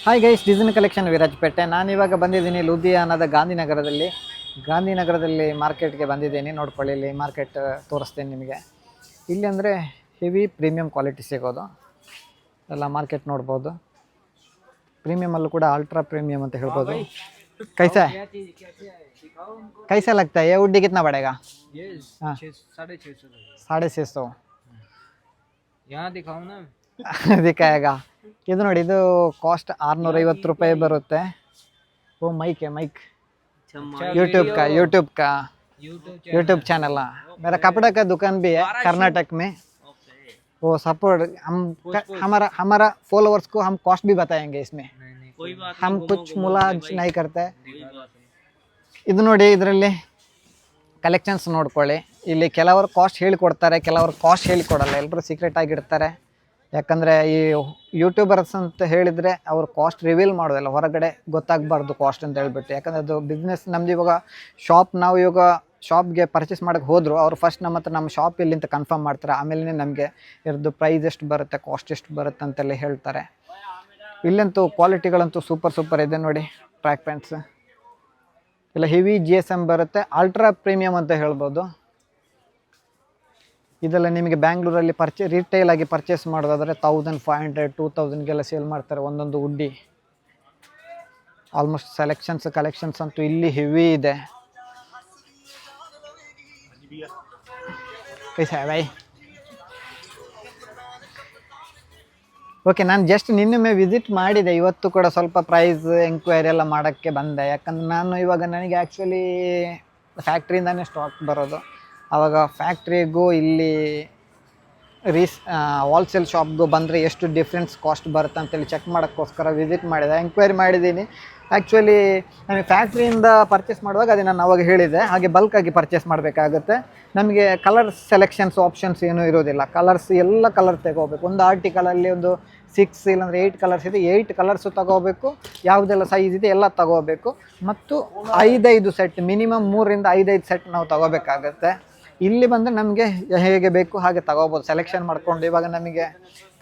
Hi guys, design collection Virajpet. ನಾನಿವಾಗ ಬಂದಿದ್ದೀನಿ ಲೂಧಿಯಾನದ ಗಾಂಧಿನಗರದಲ್ಲಿ ಮಾರ್ಕೆಟ್ಗೆ ಬಂದಿದ್ದೀನಿ. ನೋಡ್ಕೊಳ್ಳಿ, ಇಲ್ಲಿ ಮಾರ್ಕೆಟ್ ತೋರಿಸ್ತೇನೆ ನಿಮಗೆ. ಇಲ್ಲಿ ಅಂದರೆ ಹೆವಿ ಪ್ರೀಮಿಯಂ ಕ್ವಾಲಿಟಿ ಸಿಗೋದು ಎಲ್ಲ ಮಾರ್ಕೆಟ್ ನೋಡ್ಬೋದು. ಪ್ರೀಮಿಯಮಲ್ಲೂ ಕೂಡ ಅಲ್ಟ್ರಾ ಪ್ರೀಮಿಯಂ ಅಂತ ಹೇಳ್ಬೋದು. कैसा कैसा लगता है ये वुडी? कितना पड़ेगा? ये हाँ। 650 यहाँ दिखाओ ना ದಿಕ್ಕಾಗ ಇದು ನೋಡಿ, ಇದು ಕಾಸ್ಟ್ 650 ರೂಪಾಯಿ ಬರುತ್ತೆ. वो माइक है, माइक यूट्यूब चैनल है। मेरा कपड़ा का दुकान भी है कर्नाटक में। वो सपोर्ट हमारा फॉलोअर्स को हम कॉस्ट भी बताएंगे इसमें। हम कुछ मुलाज नहीं करते। ಇದು ನೋಡಿ, ಇದರಲ್ಲಿ ಕಲೆಕ್ಷನ್ಸ್ ನೋಡ್ಕೊಳ್ಳಿ. ಇಲ್ಲಿ ಕೆಲವರು ಕಾಸ್ಟ್ ಹೇಳಿಕೊಡ್ತಾರೆ, ಕೆಲವರು ಕಾಸ್ಟ್ ಹೇಳಿಕೊಡಲ್ಲ. ಎಲ್ಲರೂ ಸೀಕ್ರೆಟ್ ಆಗಿರ್ತಾರೆ. ಯಾಕಂದರೆ ಈ ಯೂಟ್ಯೂಬರ್ಸ್ ಅಂತ ಹೇಳಿದರೆ ಅವರು ಕಾಸ್ಟ್ ರಿವೀಲ್ ಮಾಡೋದಿಲ್ಲ, ಹೊರಗಡೆ ಗೊತ್ತಾಗಬಾರ್ದು ಕಾಸ್ಟ್ ಅಂತ ಹೇಳ್ಬಿಟ್ಟು. ಯಾಕಂದರೆ ಅದು ಬಿಸ್ನೆಸ್. ನಮ್ದು ಇವಾಗ ನಾವು ಇವಾಗ ಶಾಪ್ಗೆ ಪರ್ಚೇಸ್ ಮಾಡೋಕ್ಕೆ ಹೋದರು, ಅವರು ಫಸ್ಟ್ ನಮ್ಮ ಶಾಪ್ ಎಲ್ಲಿಂತ ಕನ್ಫರ್ಮ್ ಮಾಡ್ತಾರೆ. ಆಮೇಲೆ ನಮಗೆ ಇರೋದು ಪ್ರೈಸ್ ಎಷ್ಟು ಬರುತ್ತೆ, ಕಾಸ್ಟ್ ಎಷ್ಟು ಬರುತ್ತೆ ಅಂತೆಲ್ಲ ಹೇಳ್ತಾರೆ. ಇಲ್ಲಂತೂ ಕ್ವಾಲಿಟಿಗಳಂತೂ ಸೂಪರ್ ಇದೆ ನೋಡಿ. ಟ್ರ್ಯಾಕ್ ಪ್ಯಾಂಟ್ಸ್ ಎಲ್ಲ ಹೆವಿ GSM ಬರುತ್ತೆ, ಅಲ್ಟ್ರಾ ಪ್ರೀಮಿಯಂ ಅಂತ ಹೇಳ್ಬೋದು. ಇದೆಲ್ಲ ನಿಮಗೆ ಬ್ಯಾಂಗ್ಳೂರಲ್ಲಿ ರಿಟೇಲ್ ಆಗಿ ಪರ್ಚೇಸ್ ಮಾಡೋದಾದರೆ 1500 2000ಗೆಲ್ಲ ಸೇಲ್ ಮಾಡ್ತಾರೆ ಒಂದೊಂದು ಉಡ್ಡಿ. ಆಲ್ಮೋಸ್ಟ್ ಕಲೆಕ್ಷನ್ಸ್ ಅಂತೂ ಇಲ್ಲಿ ಹೆವಿ ಇದೆ. ಓಕೆ, ನಾನು ಜಸ್ಟ್ ನಿನ್ನೆ ವಿಸಿಟ್ ಮಾಡಿದೆ. ಇವತ್ತು ಕೂಡ ಸ್ವಲ್ಪ ಪ್ರೈಸ್ ಎಂಕ್ವೈರಿ ಎಲ್ಲ ಮಾಡೋಕ್ಕೆ ಬಂದೆ. ಯಾಕಂದ್ರೆ ನನಗೆ ಆ್ಯಕ್ಚುಲಿ ಫ್ಯಾಕ್ಟ್ರಿಯಿಂದನೇ ಸ್ಟಾಕ್ ಬರೋದು. ಆವಾಗ ಫ್ಯಾಕ್ಟ್ರಿಗೂ ಇಲ್ಲಿ ಹೋಲ್ಸೇಲ್ ಶಾಪ್ಗೂ ಬಂದರೆ ಎಷ್ಟು ಡಿಫ್ರೆನ್ಸ್ ಕಾಸ್ಟ್ ಬರುತ್ತೆ ಅಂತೇಳಿ ಚೆಕ್ ಮಾಡೋಕ್ಕೋಸ್ಕರ ವಿಸಿಟ್ ಮಾಡಿದೆ, ಎಂಕ್ವೈರಿ ಮಾಡಿದ್ದೀನಿ. ಆ್ಯಕ್ಚುಲಿ ನಮಗೆ ಫ್ಯಾಕ್ಟ್ರಿಯಿಂದ ಪರ್ಚೇಸ್ ಮಾಡುವಾಗ ಅದು ನಾನು ಅವಾಗ ಹೇಳಿದೆ, ಹಾಗೆ ಬಲ್ಕಾಗಿ ಪರ್ಚೇಸ್ ಮಾಡಬೇಕಾಗುತ್ತೆ. ನಮಗೆ ಕಲರ್ ಸೆಲೆಕ್ಷನ್ಸ್ ಆಪ್ಷನ್ಸ್ ಏನೂ ಇರೋದಿಲ್ಲ. ಎಲ್ಲ ಕಲರ್ ತಗೋಬೇಕು. ಒಂದು ಆರ್ಟಿಕಲಲ್ಲಿ ಒಂದು 6 ಇಲ್ಲಾಂದರೆ 8 ಕಲರ್ಸ್ ಇದೆ, 8 ಕಲರ್ಸು ತಗೋಬೇಕು. ಯಾವುದೆಲ್ಲ ಸೈಜ್ ಇದೆ ಎಲ್ಲ ತಗೋಬೇಕು. ಮತ್ತು 5 ಸೆಟ್, ಮಿನಿಮಮ್ 3ರಿಂದ 5 ಸೆಟ್ ನಾವು ತಗೋಬೇಕಾಗತ್ತೆ. ಇಲ್ಲಿ ಬಂದರೆ ನಮಗೆ ಹೇಗೆ ಬೇಕು ಹಾಗೆ ತಗೋಬೋದು, ಸೆಲೆಕ್ಷನ್ ಮಾಡ್ಕೊಂಡು. ಇವಾಗ ನಮಗೆ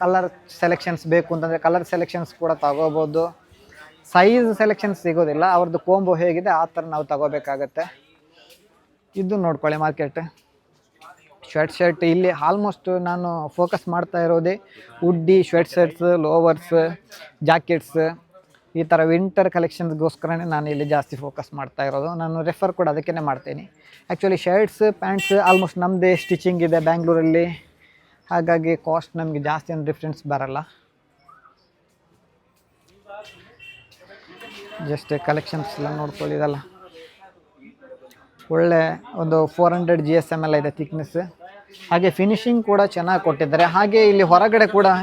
ಕಲರ್ ಸೆಲೆಕ್ಷನ್ಸ್ ಬೇಕು ಅಂತಂದರೆ ಕಲರ್ ಸೆಲೆಕ್ಷನ್ಸ್ ಕೂಡ ತಗೋಬೋದು. ಸೈಜ್ ಸೆಲೆಕ್ಷನ್ಸ್ ಸಿಗೋದಿಲ್ಲ, ಅವ್ರದ್ದು ಕೋಂಬೋ ಹೇಗಿದೆ ಆ ಥರ ನಾವು ತಗೋಬೇಕಾಗತ್ತೆ. ಇದು ನೋಡ್ಕೊಳ್ಳಿ ಮಾರ್ಕೆಟ್. ಶರ್ಟ್ ಇಲ್ಲಿ ಆಲ್ಮೋಸ್ಟ್ ನಾನು ಫೋಕಸ್ ಮಾಡ್ತಾ ಇರೋದೇ ಉಡ್ಡಿ, ಶರ್ಟ್ಸ್, ಲೋವರ್ಸ್, ಜಾಕೆಟ್ಸ್, ಈ ಥರ ವಿಂಟರ್ ಕಲೆಕ್ಷನ್ಸ್ಗೋಸ್ಕರನೇ ನಾನು ಇಲ್ಲಿ ಜಾಸ್ತಿ ಫೋಕಸ್ ಮಾಡ್ತಾ ಇರೋದು. ನಾನು ರೆಫರ್ ಕೂಡ ಅದಕ್ಕೇ ಮಾಡ್ತೀನಿ. ಆ್ಯಕ್ಚುಲಿ ಶರ್ಟ್ಸ್, ಪ್ಯಾಂಟ್ಸ್ ಆಲ್ಮೋಸ್ಟ್ ನಮ್ಮದೇ ಸ್ಟಿಚಿಂಗ್ ಇದೆ ಬ್ಯಾಂಗ್ಳೂರಲ್ಲಿ. ಹಾಗಾಗಿ ಕಾಸ್ಟ್ ನಮಗೆ ಜಾಸ್ತಿ ಏನು ಡಿಫ್ರೆನ್ಸ್ ಬರಲ್ಲ. ಜಸ್ಟ್ ಕಲೆಕ್ಷನ್ಸ್ ಎಲ್ಲ ನೋಡ್ಕೊಳ್ಳಿ. ಇದೆಲ್ಲ ಒಳ್ಳೆ ಒಂದು 400 GSM ಎಲ್ಲ ಇದೆ ಥಿಕ್ನೆಸ್. ಹಾಗೆ ಫಿನಿಶಿಂಗ್ ಕೂಡ ಚೆನ್ನಾಗಿ ಕೊಟ್ಟಿದ್ದಾರೆ. ಹಾಗೆ ಇಲ್ಲಿ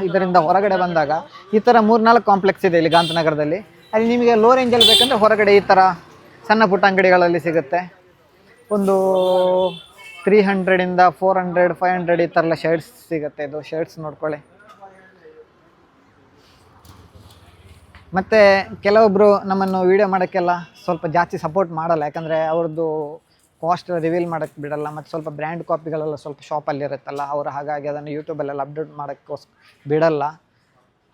ಇದರಿಂದ ಹೊರಗಡೆ ಬಂದಾಗ ಈ ಥರ 3-4 ಕಾಂಪ್ಲೆಕ್ಸ್ ಇದೆ ಇಲ್ಲಿ ಗಾಂಧಿನಗರದಲ್ಲಿ. ಅಲ್ಲಿ ನಿಮಗೆ ಲೋ ರೇಂಜಲ್ಲಿ ಬೇಕಂದರೆ ಹೊರಗಡೆ ಈ ಥರ ಸಣ್ಣ ಪುಟ್ಟ ಅಂಗಡಿಗಳಲ್ಲಿ ಸಿಗುತ್ತೆ. ಒಂದು 300ಇಂದ 400 500 ಈ ಥರ ಎಲ್ಲ ಶರ್ಟ್ಸ್ ಸಿಗುತ್ತೆ. ಇದು ಶರ್ಟ್ಸ್ ನೋಡ್ಕೊಳ್ಳಿ. ಮತ್ತು ಕೆಲವೊಬ್ಬರು ನಮ್ಮನ್ನು ವೀಡಿಯೋ ಮಾಡೋಕ್ಕೆಲ್ಲ ಸ್ವಲ್ಪ ಜಾಸ್ತಿ ಸಪೋರ್ಟ್ ಮಾಡಲ್ಲ. ಯಾಕಂದರೆ ಅವ್ರದ್ದು ಕಾಸ್ಟ್ ರಿವೀಲ್ ಮಾಡೋಕ್ಕೆ ಬಿಡಲ್ಲ. ಮತ್ತು ಸ್ವಲ್ಪ ಬ್ರ್ಯಾಂಡ್ ಕಾಪಿಗಳೆಲ್ಲ ಸ್ವಲ್ಪ ಶಾಪಲ್ಲಿ ಇರುತ್ತಲ್ಲ ಅವರು, ಹಾಗಾಗಿ ಅದನ್ನು ಯೂಟ್ಯೂಬಲ್ಲೆಲ್ಲ ಅಪ್ಡೇಟ್ ಬಿಡಲ್ಲ.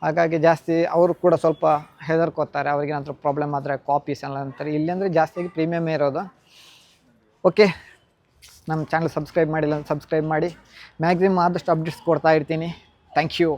ಹಾಗಾಗಿ ಜಾಸ್ತಿ ಅವರು ಕೂಡ ಸ್ವಲ್ಪ ಹೆದರ್ಕೋತಾರೆ. ಅವ್ರಿಗೇನಾದರೂ ಪ್ರಾಬ್ಲಮ್ ಆದರೆ ಕಾಪೀಸ್ ಎಲ್ಲ ಅಂತಾರೆ. ಇಲ್ಲಿ ಅಂದರೆ ಜಾಸ್ತಿಯಾಗಿ ಪ್ರೀಮಿಯಮೇ ಇರೋದು. ಓಕೆ, ನಮ್ಮ ಚಾನಲ್ ಸಬ್ಸ್ಕ್ರೈಬ್ ಮಾಡಿಲ್ಲ ಸಬ್ಸ್ಕ್ರೈಬ್ ಮಾಡಿ. ಮ್ಯಾಕ್ಸಿಮಮ್ ಆದಷ್ಟು ಅಪ್ಡೇಟ್ಸ್ ಕೊಡ್ತಾ ಇರ್ತೀನಿ. Thank you.